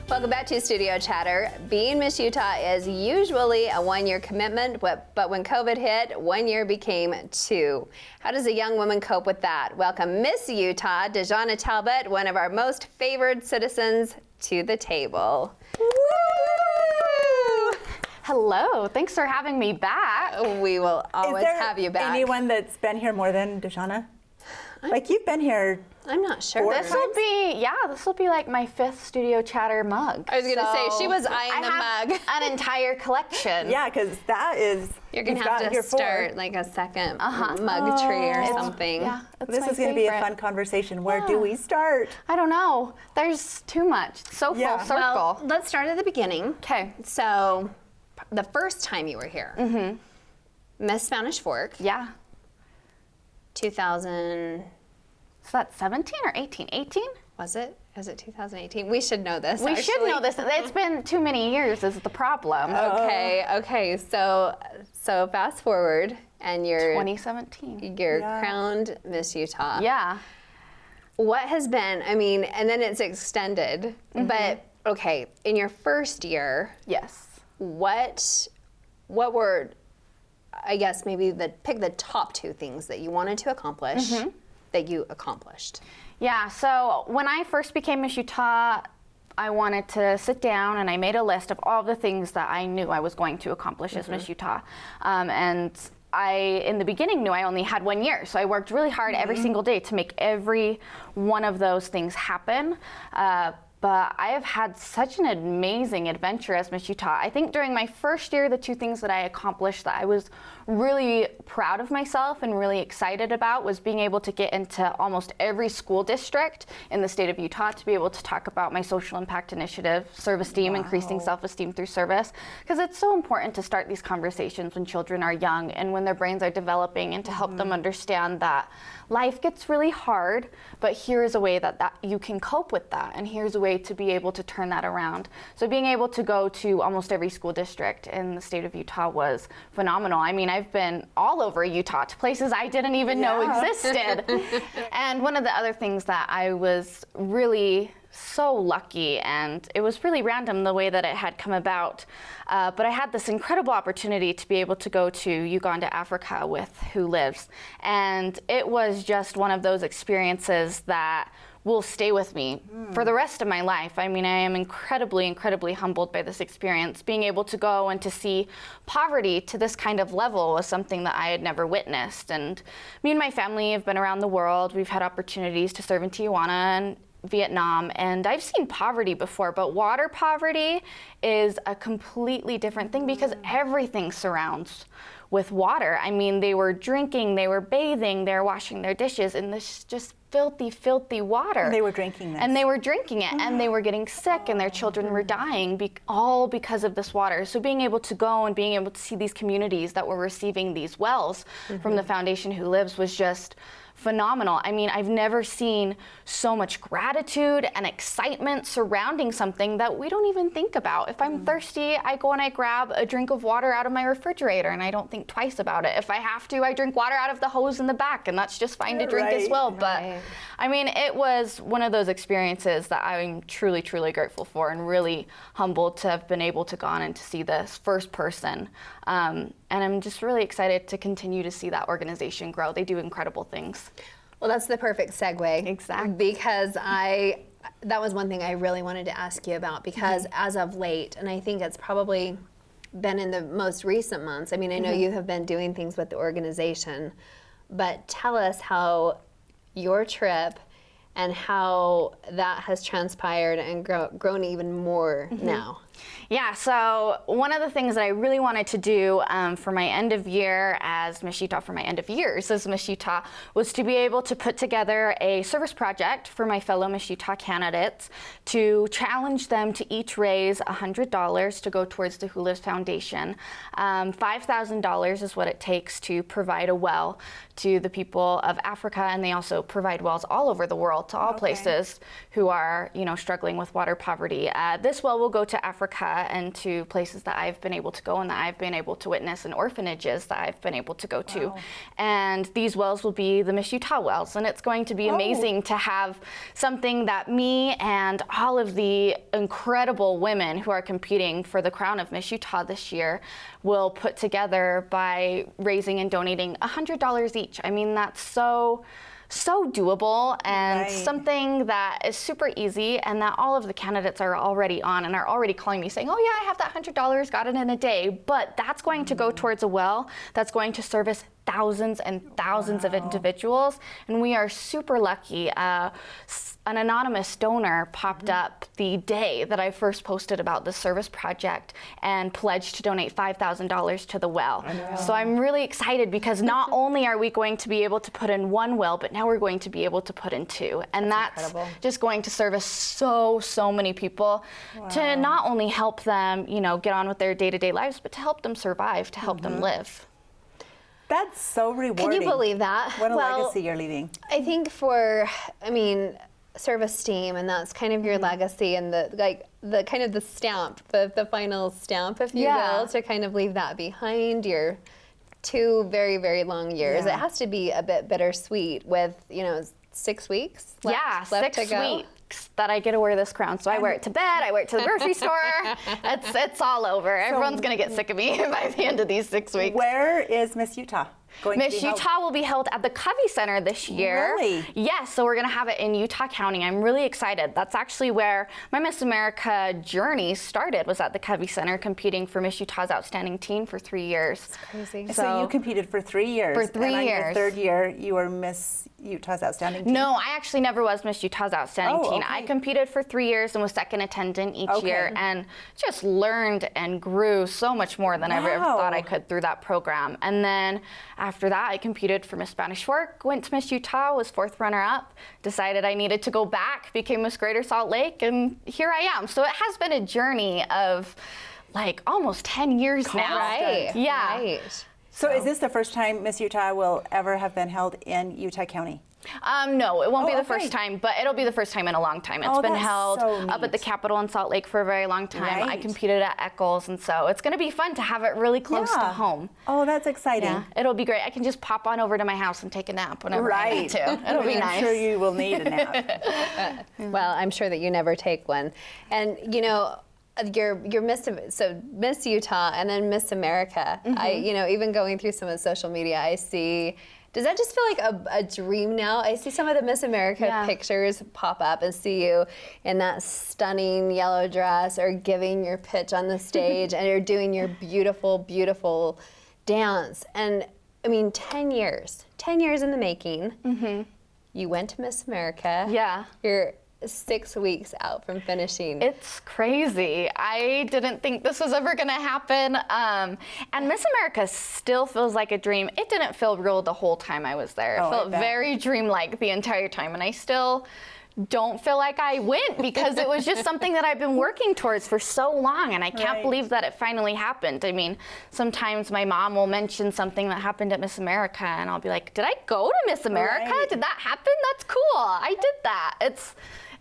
Welcome back to Studio Chatter. Being Miss Utah is usually a one-year commitment, but when COVID hit, 1 year became 2. How does a young woman cope with that? Welcome Miss Utah, Dexonna Talbot, one of our most favored citizens, to the table. Woo! Hello, thanks for having me back. We will always have you back. Anyone that's been here more than Dexonna? Like you've been here. I'm not sure. This will be like my 5th Studio Chatter mug. I was going to say, she was eyeing the mug. An entire collection. Yeah, because that is. You're going to have to start like a second mug tree or something. Yeah, this is going to be a fun conversation. Where do we start? I don't know. There's too much. So full circle. Well, let's start at the beginning. Okay. So, the first time you were here, Miss Spanish Fork. Yeah. 2000. So that's 17 or 18? 18? Was it? Is it 2018? We should know this. We should know this. It's been too many years is the problem. Okay. So fast forward, and you're 2017. You're crowned Miss Utah. Yeah. What has been? I mean, and then it's extended. But okay, in your first year. Yes. What were, I guess, maybe pick the top 2 things that you wanted to accomplish that you accomplished? Yeah, so when I first became Miss Utah, I wanted to sit down and I made a list of all the things that I knew I was going to accomplish as Miss Utah. And I, in the beginning, knew I only had 1 year. So I worked really hard every single day to make every one of those things happen. But I have had such an amazing adventure as Miss Utah. I think during my first year, the 2 things that I accomplished that I was really proud of myself and really excited about was being able to get into almost every school district in the state of Utah to be able to talk about my social impact initiative, Serve Esteem, increasing self-esteem through service. Because it's so important to start these conversations when children are young and when their brains are developing, and to help them understand that life gets really hard, but here's a way that you can cope with that, and here's a way to be able to turn that around. So being able to go to almost every school district in the state of Utah was phenomenal. I mean, I've been all over Utah to places I didn't even know existed. And one of the other things that I was really so lucky, and it was really random the way that it had come about, but I had this incredible opportunity to be able to go to Uganda, Africa with Who Lives, and it was just one of those experiences that will stay with me for the rest of my life. I mean, I am incredibly, incredibly humbled by this experience. Being able to go and to see poverty to this kind of level was something that I had never witnessed. And me and my family have been around the world. We've had opportunities to serve in Tijuana and Vietnam, and I've seen poverty before, but water poverty is a completely different thing because everything surrounds with water. I mean, they were drinking, they were bathing, they were washing their dishes in this just filthy, filthy water. And they were drinking this. And they were drinking it, and they were getting sick, and their children were dying, all because of this water. So being able to go and being able to see these communities that were receiving these wells from the foundation Who Lives was just phenomenal. I mean, I've never seen so much gratitude and excitement surrounding something that we don't even think about. If I'm thirsty, I go and I grab a drink of water out of my refrigerator and I don't think twice about it. If I have to, I drink water out of the hose in the back, and that's just fine to drink as well. But I mean, it was one of those experiences that I'm truly, truly grateful for, and really humbled to have been able to go on and to see this first person. And I'm just really excited to continue to see that organization grow. They do incredible things. Well, that's the perfect segue. Exactly. Because that was one thing I really wanted to ask you about, because as of late, and I think it's probably been in the most recent months, I mean, I know you have been doing things with the organization, but tell us how your trip and how that has transpired and grown even more now. Yeah, so one of the things that I really wanted to do for my end of year as Miss Utah, for my end of years as Miss Utah, was to be able to put together a service project for my fellow Miss Utah candidates to challenge them to each raise $100 to go towards the Who Lives Foundation. $5,000 is what it takes to provide a well to the people of Africa, and they also provide wells all over the world to all places who are, struggling with water poverty. This well will go to Africa Africa and to places that I've been able to go and that I've been able to witness, and orphanages that I've been able to go to. And these wells will be the Miss Utah wells, and it's going to be amazing to have something that me and all of the incredible women who are competing for the crown of Miss Utah this year will put together by raising and donating $100 each. I mean, that's so doable, and something that is super easy, and that all of the candidates are already on and are already calling me saying, oh yeah, I have that $100, got it in a day. But that's going to go towards a well that's going to service thousands and thousands of individuals. And we are super lucky. An anonymous donor popped up the day that I first posted about this service project and pledged to donate $5,000 to the well. So I'm really excited, because not only are we going to be able to put in one well, but now we're going to be able to put in two. And that's just going to service so many people to not only help them, you know, get on with their day-to-day lives, but to help them survive, to help them live. That's so rewarding. Can you believe that? What a legacy you're leaving. I think service team, and that's kind of your legacy, and the kind of the stamp, the final stamp, if you will, to kind of leave that behind your 2 very, very long years. It has to be a bit bittersweet with, 6 weeks left 6 to go. weeks that I get to wear this crown. So I wear it to bed, I wear it to the grocery store. It's all over. Everyone's gonna get sick of me by the end of these 6 weeks. Where is Miss Utah going to be held? Miss Utah will be held at the Covey Center this year. Really? Yes, so we're gonna have it in Utah County. I'm really excited. That's actually where my Miss America journey started, was at the Covey Center, competing for Miss Utah's Outstanding Teen for 3 years. That's crazy. So you competed for 3 years. For 3 and years. On your 3rd year, you were Miss Utah's Outstanding Teen? No, I actually never was Miss Utah's Outstanding Teen. I competed for 3 years and was second attendant each year, and just learned and grew so much more than I ever thought I could through that program. And then after that, I competed for Miss Spanish Fork, went to Miss Utah, was 4th runner-up, decided I needed to go back, became Miss Greater Salt Lake, and here I am. So it has been a journey of like almost 10 years now. Right. Yeah. Right. So is this the first time Miss Utah will ever have been held in Utah County? No, it won't be the first time, but it'll be the first time in a long time. It's been held up at the Capitol in Salt Lake for a very long time. I competed at Eccles, and so it's going to be fun to have it really close to home. Oh, that's exciting. Yeah, it'll be great. I can just pop on over to my house and take a nap whenever I need to. It'll be nice. I'm sure you will need a nap. Well, I'm sure that you never take one. And, you're Miss Utah and then Miss America. Even going through some of the social media, I see. Does that just feel like a dream now? I see some of the Miss America pictures pop up and see you in that stunning yellow dress, or giving your pitch on the stage, and you're doing your beautiful, beautiful dance. And 10 years in the making. Mm-hmm. You went to Miss America. Yeah. You're 6 weeks out from finishing. It's crazy. I didn't think this was ever gonna happen. And Miss America still feels like a dream. It didn't feel real the whole time I was there. It felt very dreamlike the entire time, and I still don't feel like I went, because it was just something that I've been working towards for so long, and I can't believe that it finally happened. Sometimes my mom will mention something that happened at Miss America, and I'll be like, did I go to Miss America? Did that happen? That's cool. I did that.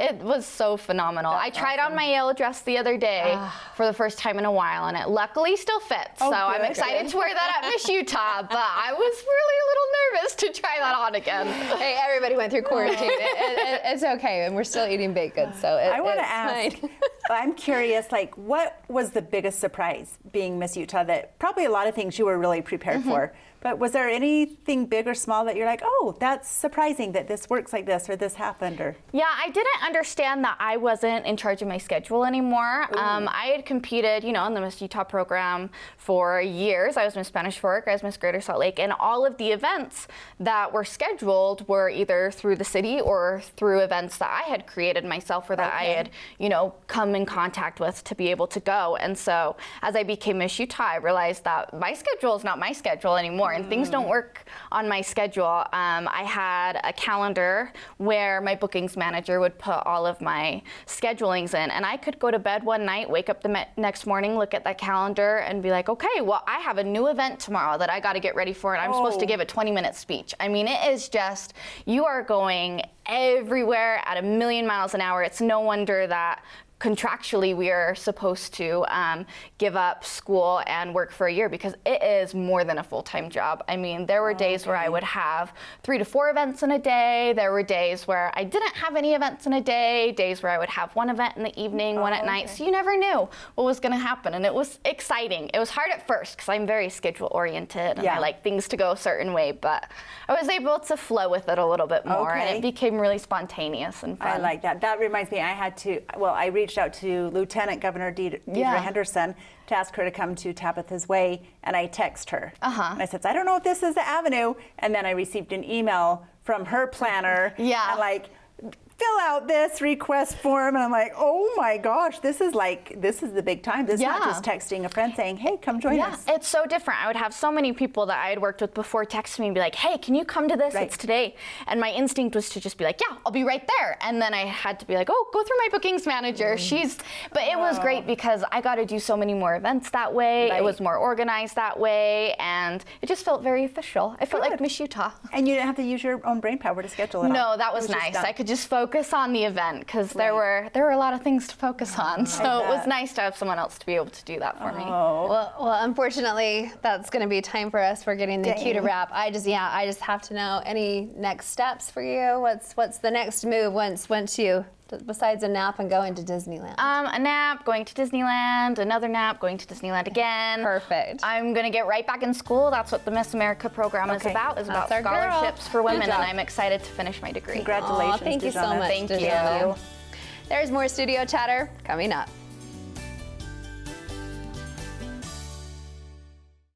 It was so phenomenal. I tried on my yellow dress the other day for the first time in a while, and it luckily still fits. So I'm excited to wear that at Miss Utah, but I was really a little nervous to try that on again. Hey, everybody went through quarantine. It's okay, and we're still eating baked goods, so I want to ask, I'm curious, what was the biggest surprise being Miss Utah? That probably a lot of things you were really prepared for, but was there anything big or small that you're like, oh, that's surprising that this works like this, or this happened, or? Yeah, I didn't understand that I wasn't in charge of my schedule anymore. I had competed, in the Miss Utah program for years. I was Miss Spanish Fork, I was Miss Greater Salt Lake, and all of the events that were scheduled were either through the city or through events that I had created myself, or that I had, come in contact with to be able to go. And so as I became Miss Utah, I realized that my schedule is not my schedule anymore, and things don't work on my schedule. I had a calendar where my bookings manager would put all of my schedulings in, and I could go to bed one night, wake up the next morning, look at that calendar, and be like, okay, well, I have a new event tomorrow that I got to get ready for, and I'm supposed to give a 20-minute speech. It is just, you are going everywhere at 1,000,000 miles an hour. It's no wonder that contractually we are supposed to give up school and work for a year because it is more than a full-time job. I mean, there were days where I would have 3 to 4 events in a day. There were days where I didn't have any events in a day, days where I would have 1 event in the evening, 1 at night. So you never knew what was going to happen. And it was exciting. It was hard at first because I'm very schedule oriented and I like things to go a certain way, but I was able to flow with it a little bit more and it became really spontaneous and fun. I like that. That reminds me, I reached out to Lieutenant Governor Deidre Henderson to ask her to come to Tabitha's Way, and I text her. And I said, I don't know if this is the avenue, and then I received an email from her planner, and like, fill out this request form, and I'm like, oh my gosh, this is the big time. This is not just texting a friend saying, hey, come join us. It's so different. I would have so many people that I had worked with before text me and be like, hey, can you come to this? It's today. And my instinct was to just be like, yeah, I'll be right there. And then I had to be like, oh, go through my bookings manager. But it was great because I got to do so many more events that way. It was more organized that way, and it just felt very official. I felt like Miss Utah. And you didn't have to use your own brain power to schedule it. No, that was nice. I could just focus on the event because there were a lot of things to focus on. So it was nice to have someone else to be able to do that for me. Well, unfortunately, that's going to be time for us. We're getting the cue to wrap. I just have to know any next steps for you. What's the next move once you, besides a nap and going to Disneyland? A nap, going to Disneyland, another nap, going to Disneyland again. Perfect. I'm going to get right back in school. That's what the Miss America program is about scholarships for women, and I'm excited to finish my degree. Congratulations. Thank you so much. Thank you. There's more studio chatter coming up.